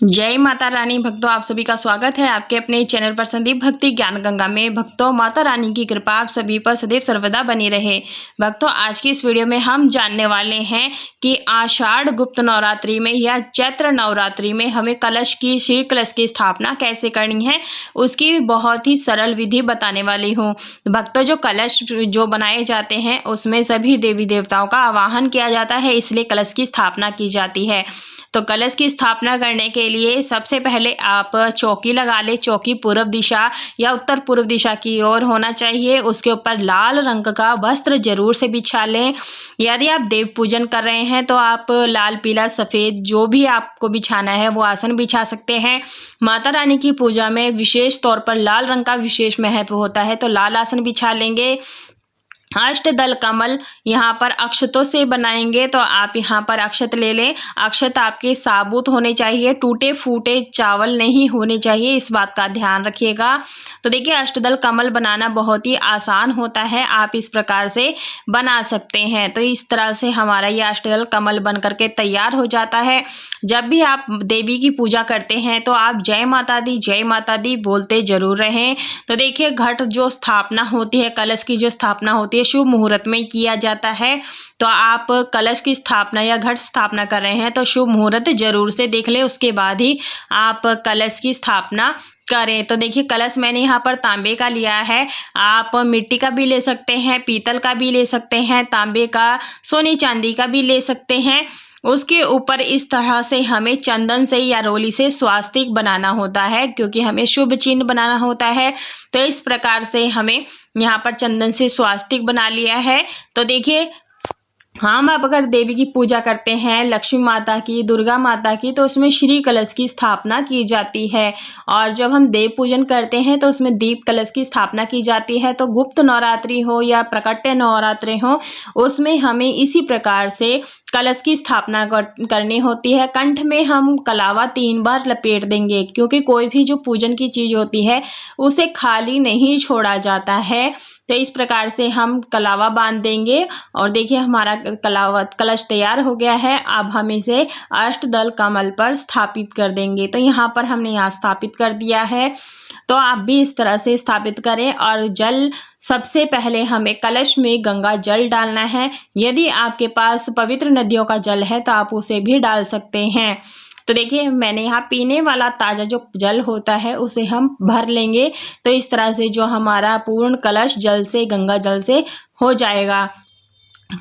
जय माता रानी। भक्तों, आप सभी का स्वागत है आपके अपने चैनल पर संदीप भक्ति ज्ञान गंगा में। भक्तों, माता रानी की कृपा आप सभी पर सदैव सर्वदा बनी रहे। भक्तों, आज की इस वीडियो में हम जानने वाले हैं कि आषाढ़ गुप्त नवरात्रि में या चैत्र नवरात्रि में हमें श्री कलश की स्थापना कैसे करनी है, उसकी बहुत ही सरल विधि बताने वाली हूँ। भक्तों, जो कलश जो बनाए जाते हैं उसमें सभी देवी देवताओं का आवाहन किया जाता है, इसलिए कलश की स्थापना की जाती है। तो कलश की स्थापना करने के लिए सबसे पहले आप चौकी लगा ले। चौकी पूर्व दिशा या उत्तर पूर्व दिशा की ओर होना चाहिए। उसके ऊपर लाल रंग का वस्त्र जरूर से बिछा लें। यदि आप देव पूजन कर रहे हैं तो आप लाल, पीला, सफ़ेद जो भी आपको बिछाना है वो आसन बिछा सकते हैं। माता रानी की पूजा में विशेष तौर पर लाल रंग का विशेष महत्व होता है, तो लाल आसन बिछा लेंगे। अष्टदल कमल यहाँ पर अक्षतों से बनाएंगे, तो आप यहाँ पर अक्षत ले लें। अक्षत आपके साबुत होने चाहिए, टूटे फूटे चावल नहीं होने चाहिए, इस बात का ध्यान रखिएगा। तो देखिए, अष्टदल कमल बनाना बहुत ही आसान होता है, आप इस प्रकार से बना सकते हैं। तो इस तरह से हमारा ये अष्टदल कमल बन करके तैयार हो जाता है। जब भी आप देवी की पूजा करते हैं तो आप जय माता दी बोलते जरूर रहें। तो देखिए, घट जो स्थापना होती है, कलश की जो स्थापना होती है, शुभ मुहूर्त में किया जाता है। तो आप कलश की स्थापना या घट स्थापना कर रहे हैं तो शुभ मुहूर्त जरूर से देख लें, उसके बाद ही आप कलश की स्थापना करें। तो देखिए, कलश मैंने यहाँ पर तांबे का लिया है, आप मिट्टी का भी ले सकते हैं, पीतल का भी ले सकते हैं, तांबे का, सोने चांदी का भी ले सकते हैं। उसके ऊपर इस तरह से हमें चंदन से या रोली से स्वास्तिक बनाना होता है, क्योंकि हमें शुभ चिन्ह बनाना होता है। तो इस प्रकार से हमें यहाँ पर चंदन से स्वास्तिक बना लिया है। तो देखिए, हम आप अगर देवी की पूजा करते हैं, लक्ष्मी माता की, दुर्गा माता की, तो उसमें श्री कलश की स्थापना की जाती है। और जब हम देव पूजन करते हैं तो उसमें दीप कलश की स्थापना की जाती है। तो गुप्त नवरात्रि हो या प्रकट्य नवरात्रि हो, उसमें हमें इसी प्रकार से कलश की स्थापना करनी होती है। कंठ में हम कलावा 3 बार लपेट देंगे, क्योंकि कोई भी जो पूजन की चीज़ होती है उसे खाली नहीं छोड़ा जाता है। तो इस प्रकार से हम कलावा बांध देंगे। और देखिए, हमारा कलावा कलश तैयार हो गया है। अब हम इसे अष्टदल कमल पर स्थापित कर देंगे। तो यहाँ पर हमने यहाँ स्थापित कर दिया है, तो आप भी इस तरह से स्थापित करें। और जल, सबसे पहले हमें कलश में गंगा जल डालना है। यदि आपके पास पवित्र नदियों का जल है तो आप उसे भी डाल सकते हैं। तो देखिए, मैंने यहाँ पीने वाला ताज़ा जो जल होता है उसे हम भर लेंगे। तो इस तरह से जो हमारा पूर्ण कलश जल से, गंगा जल से हो जाएगा।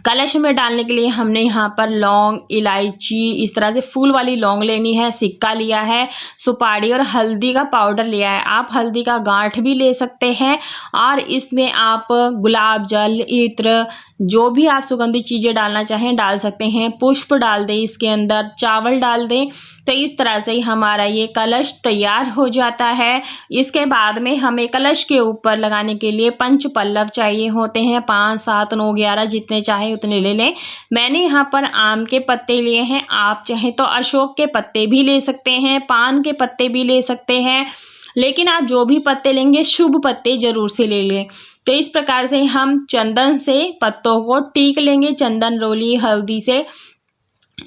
कलश में डालने के लिए हमने यहाँ पर लौंग, इलायची, इस तरह से फूल वाली लौंग लेनी है, सिक्का लिया है, सुपारी और हल्दी का पाउडर लिया है। आप हल्दी का गांठ भी ले सकते हैं। और इसमें आप गुलाब जल, इत्र, जो भी आप सुगंधित चीज़ें डालना चाहें डाल सकते हैं। पुष्प डाल दें, इसके अंदर चावल डाल दें। तो इस तरह से हमारा ये कलश तैयार हो जाता है। इसके बाद में हमें कलश के ऊपर लगाने के लिए पंच पल्लव चाहिए होते हैं, 5, 7, 9, 11 जितने चाहे उतने ले लें। मैंने यहाँ पर आम के पत्ते लिए हैं, आप चाहें तो अशोक के पत्ते भी ले सकते हैं, पान के पत्ते भी ले सकते हैं, लेकिन आप जो भी पत्ते लेंगे शुभ पत्ते जरूर से ले लें। तो इस प्रकार से हम चंदन से पत्तों को टीक लेंगे, चंदन, रोली, हल्दी से,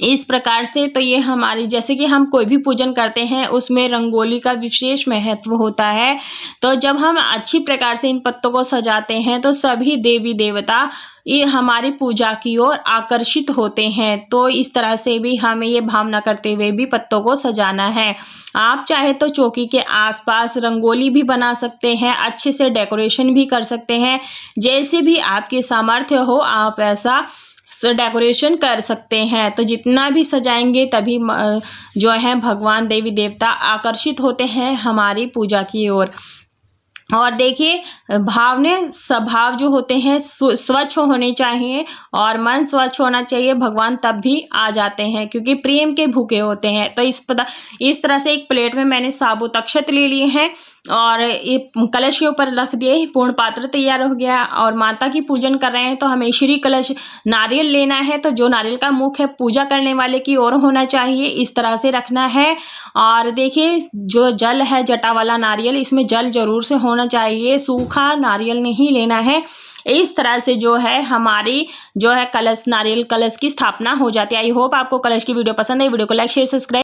इस प्रकार से। तो ये हमारी, जैसे कि हम कोई भी पूजन करते हैं उसमें रंगोली का विशेष महत्व होता है। तो जब हम अच्छी प्रकार से इन पत्तों को सजाते हैं तो सभी देवी देवता ये हमारी पूजा की ओर आकर्षित होते हैं। तो इस तरह से भी हमें ये भावना करते हुए भी पत्तों को सजाना है। आप चाहे तो चौकी के आसपास रंगोली भी बना सकते हैं, अच्छे से डेकोरेशन भी कर सकते हैं। जैसे भी आपके सामर्थ्य हो आप ऐसा डेकोरेशन कर सकते हैं। तो जितना भी सजाएंगे तभी जो है भगवान, देवी देवता आकर्षित होते हैं हमारी पूजा की ओर। और देखिए, भावने स्वभाव जो होते हैं स्वच्छ होने चाहिए और मन स्वच्छ होना चाहिए, भगवान तब भी आ जाते हैं, क्योंकि प्रेम के भूखे होते हैं। तो इस तरह से एक प्लेट में मैंने साबुत अक्षत ले लिए हैं और ये कलश के ऊपर रख दिए। पूर्ण पात्र तैयार हो गया। और माता की पूजन कर रहे हैं तो हमें श्री कलश नारियल लेना है। तो जो नारियल का मुख है पूजा करने वाले की ओर होना चाहिए, इस तरह से रखना है। और देखिए, जो जल है, जटा वाला नारियल, इसमें जल जरूर से होना चाहिए, सूखा नारियल नहीं लेना है। इस तरह से जो है हमारी जो है कलश, नारियल कलश की स्थापना हो जाती है। आई होप आपको कलश की वीडियो पसंद है। वीडियो को लाइक, शेयर, सब्सक्राइब